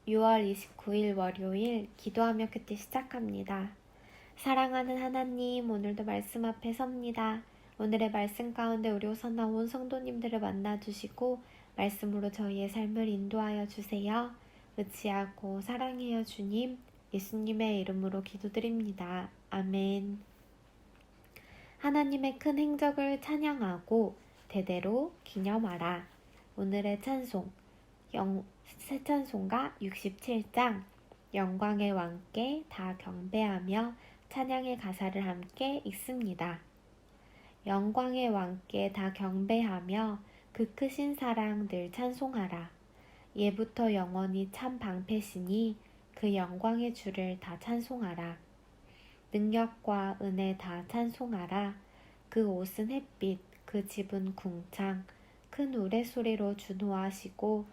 6월 29일 월요일 기도하며 큐티 시작합니다. 사랑하는 하나님, 오늘도 말씀 앞에 섭니다. 오늘의 말씀 가운데 우리 호선나 온 성도님들을 만나주시고 말씀으로 저희의 삶을 인도하여 주세요. 의지하고 사랑해요 주님, 예수님의 이름으로 기도드립니다. 아멘. 하나님의 큰 행적을 찬양하고 대대로 기념하라. 오늘의 찬송 새 찬송가 67장 영광의 왕께 다 경배하며 찬양의 가사를 함께 읽습니다. 영광의 왕께 다 경배하며 그 크신 사랑 늘 찬송하라. 예부터 영원히 참 방패시니 그 영광의 주를 다 찬송하라. 능력과 은혜 다 찬송하라. 그 옷은 햇빛, 그 집은 궁창, 큰 우레소리로 준호하시고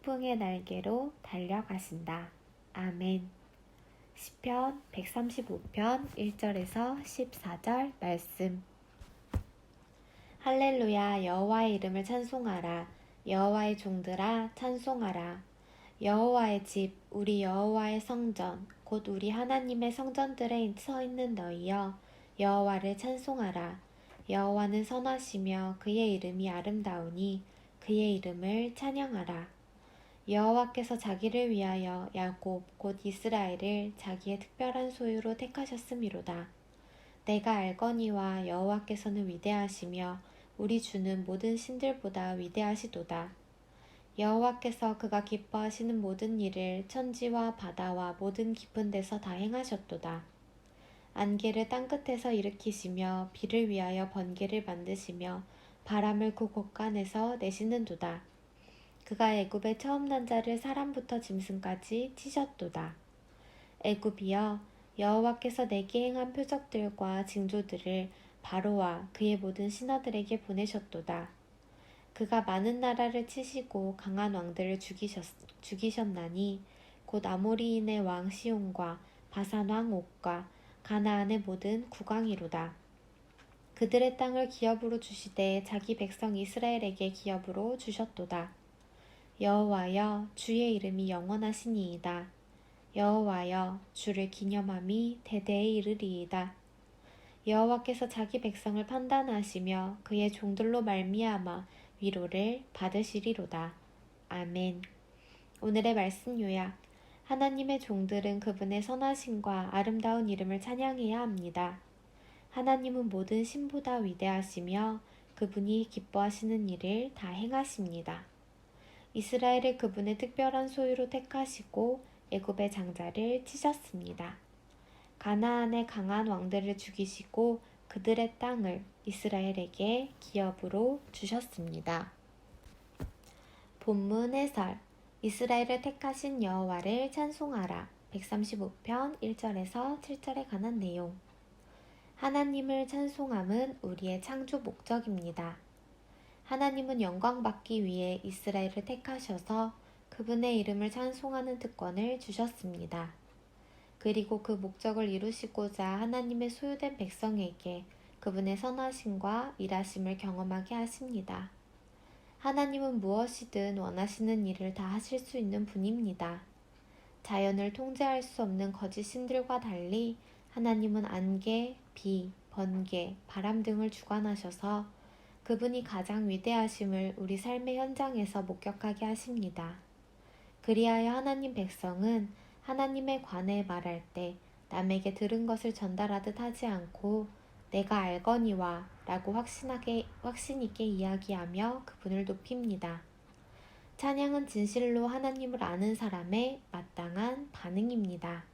폭풍의 날개로 달려가신다. 아멘. 시편 135편 1절에서 14절 말씀. 할렐루야, 여호와의 이름을 찬송하라. 여호와의 종들아 찬송하라. 여호와의 집, 우리 여호와의 성전, 곧 우리 하나님의 성전들에 서 있는 너희여, 여호와를 찬송하라. 여호와는 선하시며 그의 이름이 아름다우니 그의 이름을 찬양하라. 여호와께서 자기를 위하여 야곱 곧 이스라엘을 자기의 특별한 소유로 택하셨음이로다. 내가 알거니와 여호와께서는 위대하시며 우리 주는 모든 신들보다 위대하시도다. 여호와께서 그가 기뻐하시는 모든 일을 천지와 바다와 모든 깊은 데서 다 행하셨도다. 안개를 땅끝에서 일으키시며 비를 위하여 번개를 만드시며 바람을 그 곳간에서 내시는도다. 그가 애굽의 처음 난 자를 사람부터 짐승까지 치셨도다. 애굽이여, 여호와께서 내게 행한 표적들과 징조들을 바로와 그의 모든 신하들에게 보내셨도다. 그가 많은 나라를 치시고 강한 왕들을 죽이셨나니 곧 아모리인의 왕 시온과 바산 왕 옥과 가나안의 모든 국왕이로다. 그들의 땅을 기업으로 주시되 자기 백성 이스라엘에게 기업으로 주셨도다. 여호와여, 주의 이름이 영원하시니이다. 여호와여, 주를 기념함이 대대에 이르리이다. 여호와께서 자기 백성을 판단하시며 그의 종들로 말미암아 위로를 받으시리로다. 아멘. 오늘의 말씀 요약. 하나님의 종들은 그분의 선하심과 아름다운 이름을 찬양해야 합니다. 하나님은 모든 신보다 위대하시며 그분이 기뻐하시는 일을 다 행하십니다. 이스라엘을 그분의 특별한 소유로 택하시고 애굽의 장자를 치셨습니다. 가나안의 강한 왕들을 죽이시고 그들의 땅을 이스라엘에게 기업으로 주셨습니다. 본문 해설. 이스라엘을 택하신 여호와를 찬송하라. 135편 1절에서 7절에 관한 내용. 하나님을 찬송함은 우리의 창조 목적입니다. 하나님은 영광 받기 위해 이스라엘을 택하셔서 그분의 이름을 찬송하는 특권을 주셨습니다. 그리고 그 목적을 이루시고자 하나님의 소유된 백성에게 그분의 선하심과 일하심을 경험하게 하십니다. 하나님은 무엇이든 원하시는 일을 다 하실 수 있는 분입니다. 자연을 통제할 수 없는 거짓 신들과 달리 하나님은 안개, 비, 번개, 바람 등을 주관하셔서 그분이 가장 위대하심을 우리 삶의 현장에서 목격하게 하십니다. 그리하여 하나님 백성은 하나님에 관해 말할 때 남에게 들은 것을 전달하듯 하지 않고 내가 알거니와 라고 확신 있게 이야기하며 그분을 높입니다. 찬양은 진실로 하나님을 아는 사람의 마땅한 반응입니다.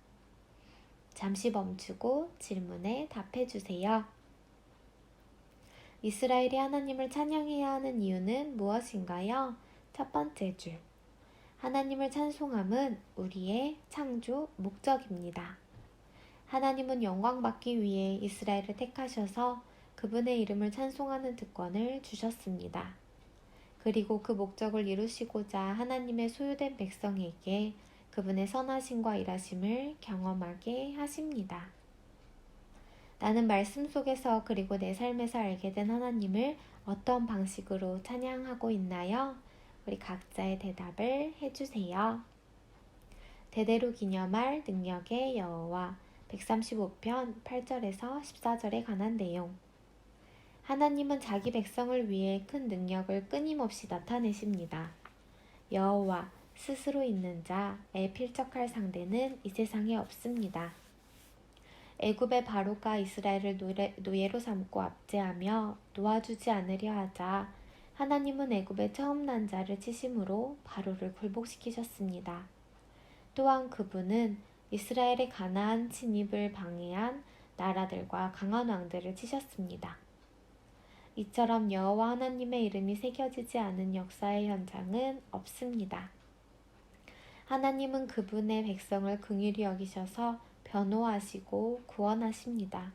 잠시 멈추고 질문에 답해주세요. 이스라엘이 하나님을 찬양해야 하는 이유는 무엇인가요? 첫 번째 줄. 하나님을 찬송함은 우리의 창조 목적입니다. 하나님은 영광 받기 위해 이스라엘을 택하셔서 그분의 이름을 찬송하는 특권을 주셨습니다. 그리고 그 목적을 이루시고자 하나님의 소유된 백성에게 그분의 선하심과 일하심을 경험하게 하십니다. 나는 말씀 속에서 그리고 내 삶에서 알게 된 하나님을 어떤 방식으로 찬양하고 있나요? 우리 각자의 대답을 해주세요. 대대로 기념할 능력의 여호와 135편 8절에서 14절에 관한 내용. 하나님은 자기 백성을 위해 큰 능력을 끊임없이 나타내십니다. 여호와 스스로 있는 자에 필적할 상대는 이 세상에 없습니다. 애굽의 바로가 이스라엘을 노예로 삼고 압제하며 놓아주지 않으려 하자 하나님은 애굽의 처음 난 자를 치심으로 바로를 굴복시키셨습니다. 또한 그분은 이스라엘의 가나안 침입을 방해한 나라들과 강한 왕들을 치셨습니다. 이처럼 여호와 하나님의 이름이 새겨지지 않은 역사의 현장은 없습니다. 하나님은 그분의 백성을 긍휼히 여기셔서 변호하시고 구원하십니다.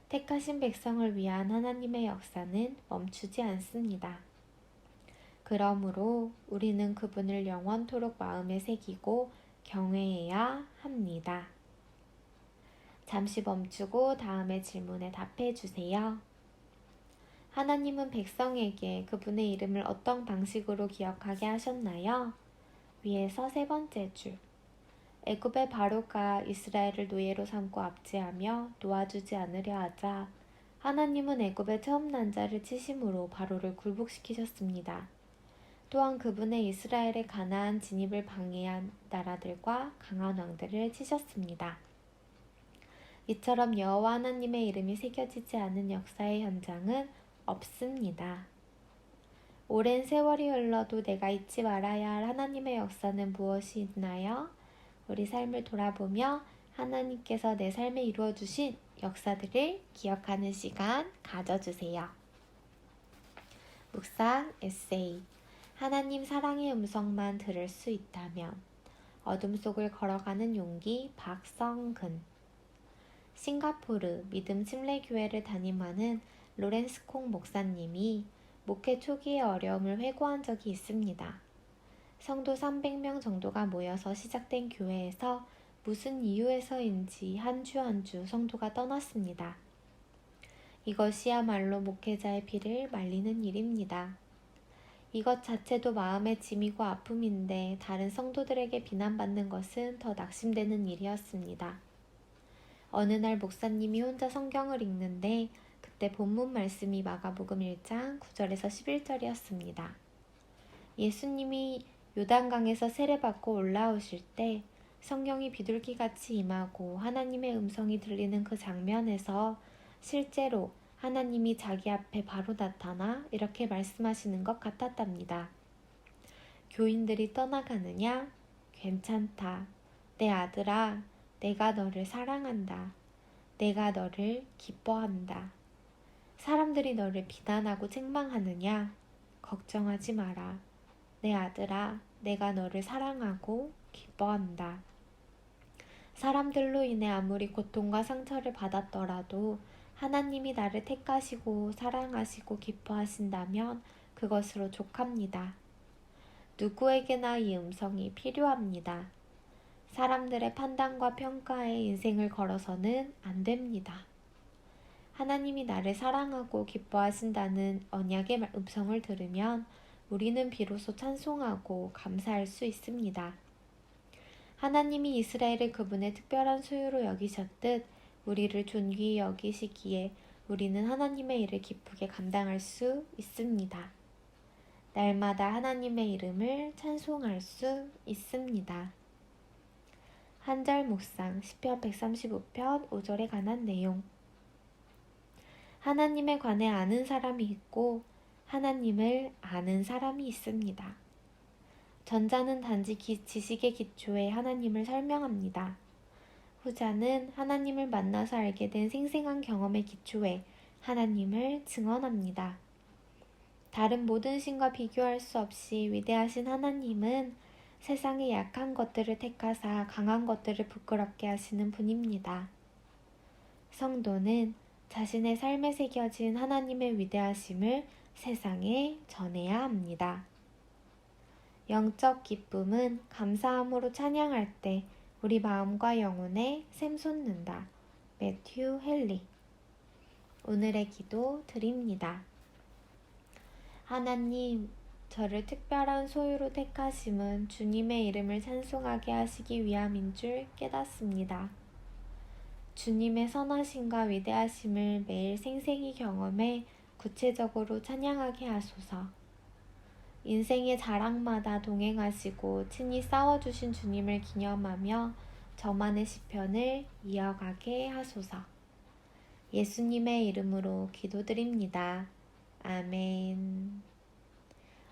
택하신 백성을 위한 하나님의 역사는 멈추지 않습니다. 그러므로 우리는 그분을 영원토록 마음에 새기고 경외해야 합니다. 잠시 멈추고 다음의 질문에 답해 주세요. 하나님은 백성에게 그분의 이름을 어떤 방식으로 기억하게 하셨나요? 위에서 세 번째 줄. 애굽의 바로가 이스라엘을 노예로 삼고 압제하며 놓아주지 않으려 하자 하나님은 애굽의 처음 난 자를 치심으로 바로를 굴복시키셨습니다. 또한 그분의 이스라엘의 가나안 진입을 방해한 나라들과 강한 왕들을 치셨습니다. 이처럼 여호와 하나님의 이름이 새겨지지 않은 역사의 현장은 없습니다. 오랜 세월이 흘러도 내가 잊지 말아야 할 하나님의 역사는 무엇이 있나요? 우리 삶을 돌아보며 하나님께서 내 삶에 이루어주신 역사들을 기억하는 시간 가져주세요. 묵상 에세이. 하나님 사랑의 음성만 들을 수 있다면. 어둠 속을 걸어가는 용기 박성근. 싱가포르 믿음 침례교회를 담임하는 로렌스 콩 목사님이 목회 초기의 어려움을 회고한 적이 있습니다. 성도 300명 정도가 모여서 시작된 교회에서 무슨 이유에서인지 한 주 한 주 성도가 떠났습니다. 이것이야말로 목회자의 피를 말리는 일입니다. 이것 자체도 마음의 짐이고 아픔인데 다른 성도들에게 비난받는 것은 더 낙심되는 일이었습니다. 어느 날 목사님이 혼자 성경을 읽는데 그때 본문 말씀이 마가복음 1장 9절에서 11절이었습니다. 예수님이 요단강에서 세례받고 올라오실 때 성경이 비둘기같이 임하고 하나님의 음성이 들리는 그 장면에서 실제로 하나님이 자기 앞에 바로 나타나 이렇게 말씀하시는 것 같았답니다. 교인들이 떠나가느냐? 괜찮다. 내 아들아, 내가 너를 사랑한다. 내가 너를 기뻐한다. 사람들이 너를 비난하고 책망하느냐? 걱정하지 마라. 내 아들아, 내가 너를 사랑하고 기뻐한다. 사람들로 인해 아무리 고통과 상처를 받았더라도 하나님이 나를 택하시고 사랑하시고 기뻐하신다면 그것으로 족합니다. 누구에게나 이 음성이 필요합니다. 사람들의 판단과 평가에 인생을 걸어서는 안 됩니다. 하나님이 나를 사랑하고 기뻐하신다는 언약의 음성을 들으면 우리는 비로소 찬송하고 감사할 수 있습니다. 하나님이 이스라엘을 그분의 특별한 소유로 여기셨듯 우리를 존귀히 여기시기에 우리는 하나님의 일을 기쁘게 감당할 수 있습니다. 날마다 하나님의 이름을 찬송할 수 있습니다. 한절 묵상 시편 135편 5절에 관한 내용. 하나님에 관해 아는 사람이 있고 하나님을 아는 사람이 있습니다. 전자는 단지 지식의 기초에 하나님을 설명합니다. 후자는 하나님을 만나서 알게 된 생생한 경험의 기초에 하나님을 증언합니다. 다른 모든 신과 비교할 수 없이 위대하신 하나님은 세상의 약한 것들을 택하사 강한 것들을 부끄럽게 하시는 분입니다. 성도는 자신의 삶에 새겨진 하나님의 위대하심을 세상에 전해야 합니다. 영적 기쁨은 감사함으로 찬양할 때 우리 마음과 영혼에 샘솟는다. 매튜 헨리. 오늘의 기도 드립니다. 하나님, 저를 특별한 소유로 택하심은 주님의 이름을 찬송하게 하시기 위함인 줄 깨닫습니다. 주님의 선하심과 위대하심을 매일 생생히 경험해 구체적으로 찬양하게 하소서. 인생의 자락마다 동행하시고 친히 싸워주신 주님을 기념하며 저만의 시편을 이어가게 하소서. 예수님의 이름으로 기도드립니다. 아멘.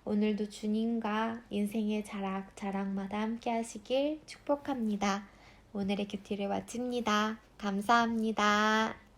오늘도 주님과 인생의 자락마다 함께 하시길 축복합니다. 오늘의 큐티를 마칩니다. 감사합니다.